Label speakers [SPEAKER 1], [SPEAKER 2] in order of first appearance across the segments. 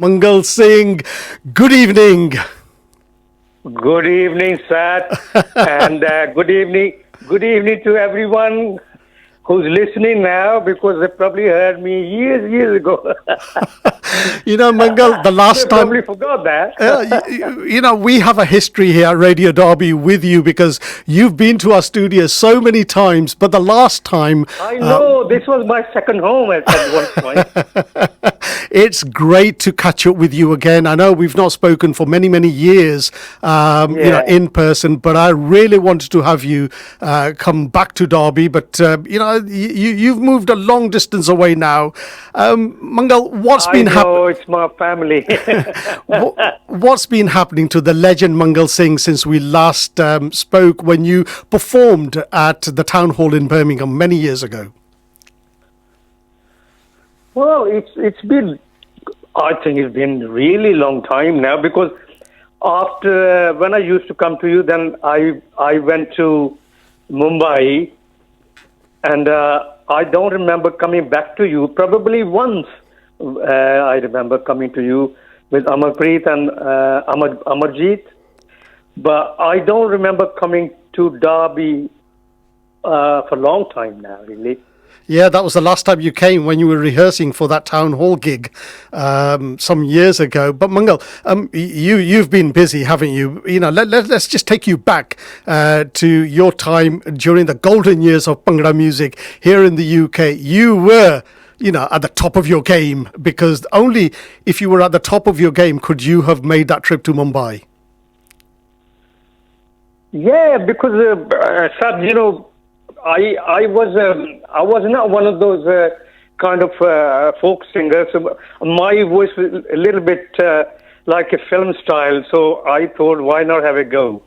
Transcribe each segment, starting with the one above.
[SPEAKER 1] Mangal Singh, good evening.
[SPEAKER 2] Good evening, Sat, and good evening to everyone who's listening now because they probably heard me years ago.
[SPEAKER 1] Mangal, the
[SPEAKER 2] They
[SPEAKER 1] last time,
[SPEAKER 2] probably forgot that.
[SPEAKER 1] we have a history here at Radio Derby with you because you've been to our studio so many times, but the last time.
[SPEAKER 2] I know this was my second home at one point.
[SPEAKER 1] It's great to catch up with you again. I know we've not spoken for many years,
[SPEAKER 2] Yeah.
[SPEAKER 1] in person, but I really wanted to have you come back to Derby. But you've moved a long distance away now. Mangal, what's
[SPEAKER 2] I
[SPEAKER 1] been happening?
[SPEAKER 2] know it's my family.
[SPEAKER 1] What's been happening to the legend Mangal Singh since we last spoke when you performed at the town hall in Birmingham many years ago?
[SPEAKER 2] Well, it's been, I think it's been really long time now because after when I used to come to you, then I went to Mumbai, and I don't remember coming back to you. Probably once I remember coming to you with Amarpreet and Amarjeet, but I don't remember coming to Derby for a long time now, really.
[SPEAKER 1] Yeah, that was the last time you came when you were rehearsing for that town hall gig some years ago. But Mangal, you've been busy, haven't you? Let's just take you back to your time during the golden years of Bhangra music here in the UK. You were, at the top of your game because only if you were at the top of your game could you have made that trip to Mumbai.
[SPEAKER 2] Yeah, because Sab, I was not one of those kind of folk singers. My voice was a little bit like a film style, so I thought, why not have a go?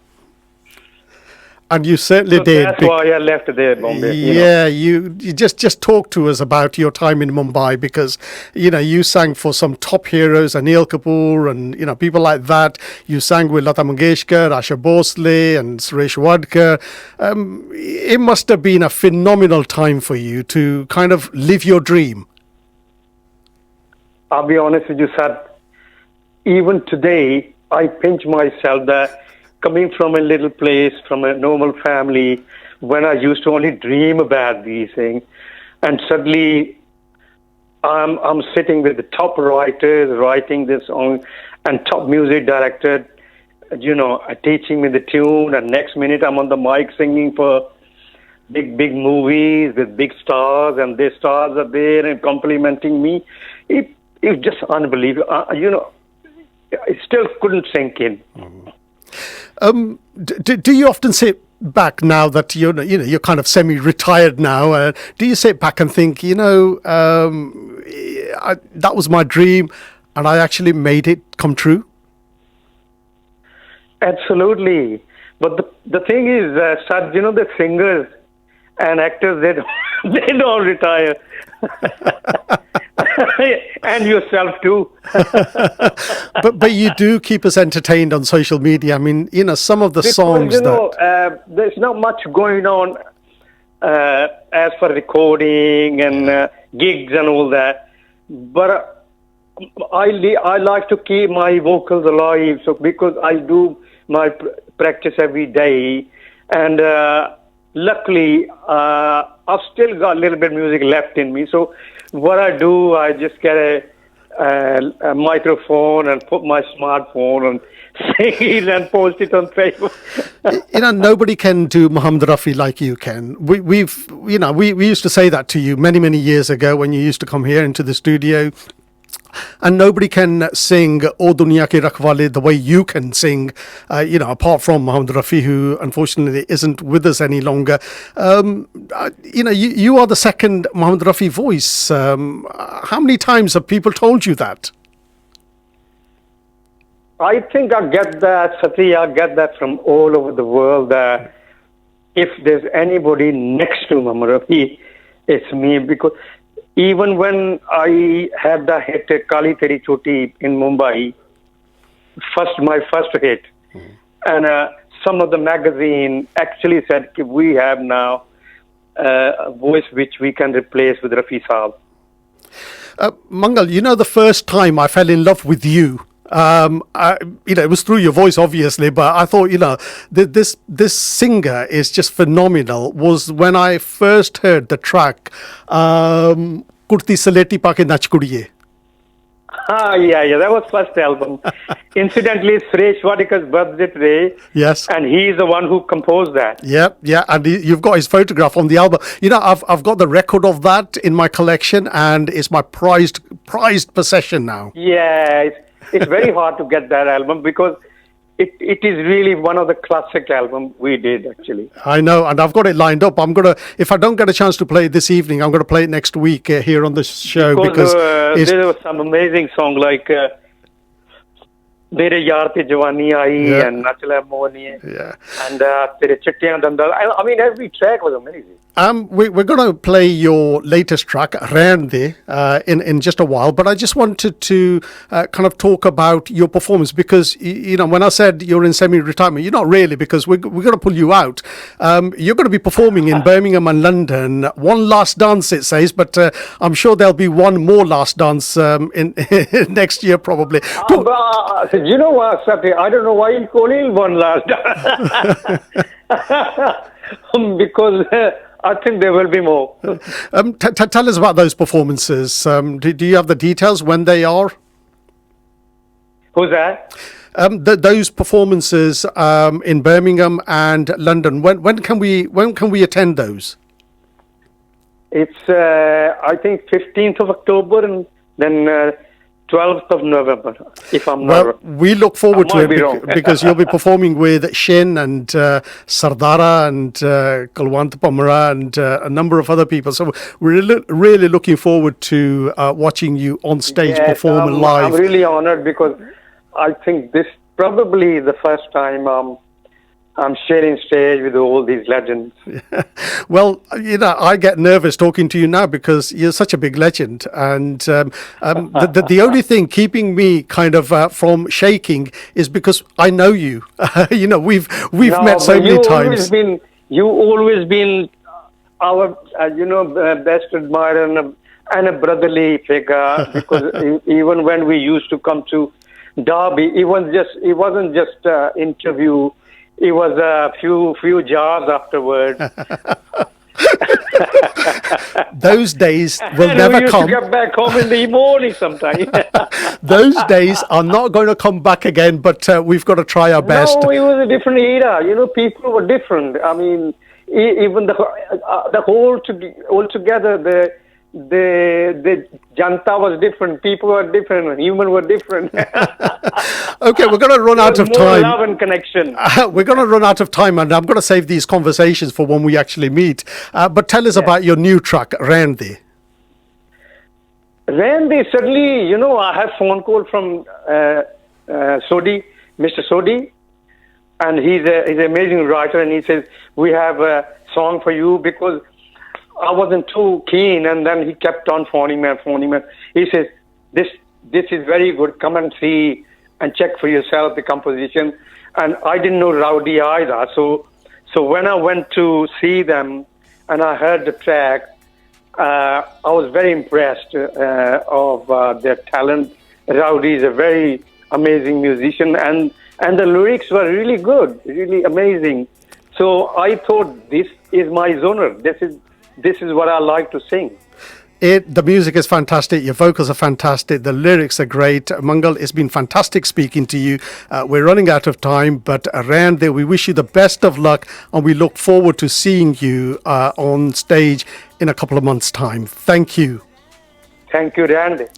[SPEAKER 1] And you certainly
[SPEAKER 2] So
[SPEAKER 1] did.
[SPEAKER 2] that's why I left there, Bombay.
[SPEAKER 1] Yeah, you just talk to us about your time in Mumbai because you sang for some top heroes, Anil Kapoor and people like that. You sang with Lata Mangeshkar, Asha Bhosle, and Suresh Wadkar. It must have been a phenomenal time for you to kind of live your dream.
[SPEAKER 2] I'll be honest with you, Sir. Even today, I pinch myself that coming from a little place, from a normal family, when I used to only dream about these things, and suddenly I'm sitting with the top writers writing this song, and top music director, teaching me the tune, and next minute I'm on the mic singing for big movies with big stars, and these stars are there and complimenting me. It's just unbelievable. I still couldn't sink in.
[SPEAKER 1] Do you often sit back now that you're kind of semi-retired now? Do you sit back and think, that was my dream, and I actually made it come true?
[SPEAKER 2] Absolutely, but the thing is, Sir, the singers and actors they don't retire. And yourself too.
[SPEAKER 1] but you do keep us entertained on social media. I mean, some of the
[SPEAKER 2] Because,
[SPEAKER 1] songs
[SPEAKER 2] there's not much going on as for recording and gigs and all that. But I like to keep my vocals alive, so because I do my practice every day, and luckily I've still got a little bit of music left in me. So what I do, I just get a microphone and put my smartphone and sing it and post it on Facebook.
[SPEAKER 1] Nobody can do Muhammad Rafi like you can. We used to say that to you many years ago when you used to come here into the studio. And nobody can sing O Duniya Ke Rakhwale the way you can sing, apart from Muhammad Rafi, who unfortunately isn't with us any longer. You are the second Muhammad Rafi voice. How many times have people told you that?
[SPEAKER 2] I think I get that, Sati, I get that from all over the world. If there's anybody next to Muhammad Rafi, it's me, because even when I had the hit Kali Teri Choti in Mumbai, my first hit, and some of the magazine actually said we have now a voice which we can replace with Rafi Saab.
[SPEAKER 1] Mangal, the first time I fell in love with you, it was through your voice, obviously, but I thought, this singer is just phenomenal. Was when I first heard the track, Kurti Saleti Paake Nach Kudiye.
[SPEAKER 2] Yeah, that was first album. Incidentally, it's Suresh Wadika's birthday today.
[SPEAKER 1] Yes.
[SPEAKER 2] And he's the one who composed that.
[SPEAKER 1] Yeah, and you've got his photograph on the album. I've got the record of that in my collection, and it's my prized possession now.
[SPEAKER 2] Yeah, it's very hard to get that album because it is really one of the classic albums we did, actually.
[SPEAKER 1] I know, and I've got it lined up. If I don't get a chance to play it this evening, I'm going to play it next week here on the show because
[SPEAKER 2] there was some amazing song like Mere Yaar Te Jawani Aayi and Nach Le Mohniye and Tere Chittiyan Dandal. I mean, every track was amazing.
[SPEAKER 1] We're going to play your latest track, Rehn, in just a while, but I just wanted to kind of talk about your performance because, when I said you're in semi-retirement, you're not really because we're going to pull you out. You're going to be performing in Birmingham and London. One last dance, it says, but I'm sure there'll be one more last dance in next year probably.
[SPEAKER 2] You know what, Sati? I don't know why you call it one last dance. Because... I think there will be more.
[SPEAKER 1] Tell us about those performances. Do you have the details when they are?
[SPEAKER 2] Who's that?
[SPEAKER 1] Those performances in Birmingham and London. When can we attend those?
[SPEAKER 2] It's I think 15th of October and then 12th of November, if I'm not wrong.
[SPEAKER 1] We look forward to it because you'll be performing with Shin and Sardara and Kulwant Pamara and a number of other people. So we're really looking forward to watching you on stage perform live.
[SPEAKER 2] I'm really honored because I think this probably the first time I'm sharing stage with all these legends.
[SPEAKER 1] Well, I get nervous talking to you now because you're such a big legend. And the only thing keeping me kind of from shaking is because I know you. We've met so many times.
[SPEAKER 2] You always been our, best admirer and a brotherly figure because even when we used to come to Derby, it wasn't just interview. It was a few jars afterwards.
[SPEAKER 1] Those days will never come.
[SPEAKER 2] We used to get back home in the morning sometime.
[SPEAKER 1] Those days are not going to come back again, but we've got to try our best.
[SPEAKER 2] No, it was a different era. People were different. I mean, even the whole altogether the janta was different, people were different, human were different.
[SPEAKER 1] Okay, we're going to run out of time.
[SPEAKER 2] More love and connection.
[SPEAKER 1] We're going to run out of time, and I'm going to save these conversations for when we actually meet. But tell us about your new track, Rehn.
[SPEAKER 2] Rehn, certainly, I have phone call from Sodi, Mr. Sodi, and he's an amazing writer, and he says, we have a song for you because I wasn't too keen, and then he kept on phoning me. He says, this is very good. Come and see and check for yourself the composition. And I didn't know Rowdy either. So when I went to see them and I heard the track, I was very impressed of their talent. Rowdy is a very amazing musician, and the lyrics were really good, really amazing. So I thought, this is my genre. This is what I like to sing.
[SPEAKER 1] The music is fantastic. Your vocals are fantastic. The lyrics are great. Mangal, it's been fantastic speaking to you. We're running out of time, but Rehn, we wish you the best of luck, and we look forward to seeing you on stage in a couple of months' time. Thank you.
[SPEAKER 2] Thank you, Rehn.